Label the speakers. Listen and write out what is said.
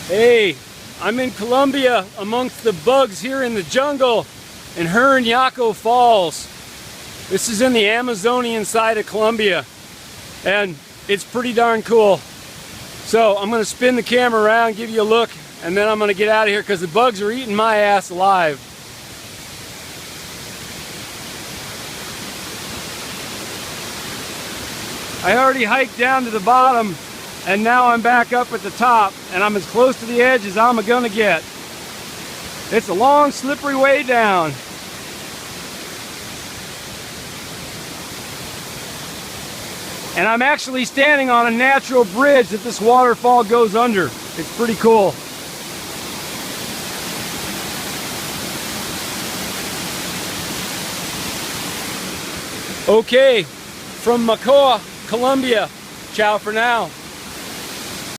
Speaker 1: Hey, I'm in Colombia amongst the bugs here in the jungle in Mocoa Falls. This is in the Amazonian side of Colombia, and it's pretty darn cool. So I'm going to spin the camera around, give you a look, and then I'm going to get out of here because the bugs are eating my ass alive. I already hiked down to the bottom, and now I'm back up at the top, and I'm as close to the edge as I'm gonna get. It's a long, slippery way down. And I'm actually standing on a natural bridge that this waterfall goes under. It's pretty cool. Okay, from Mocoa, Colombia, ciao for now.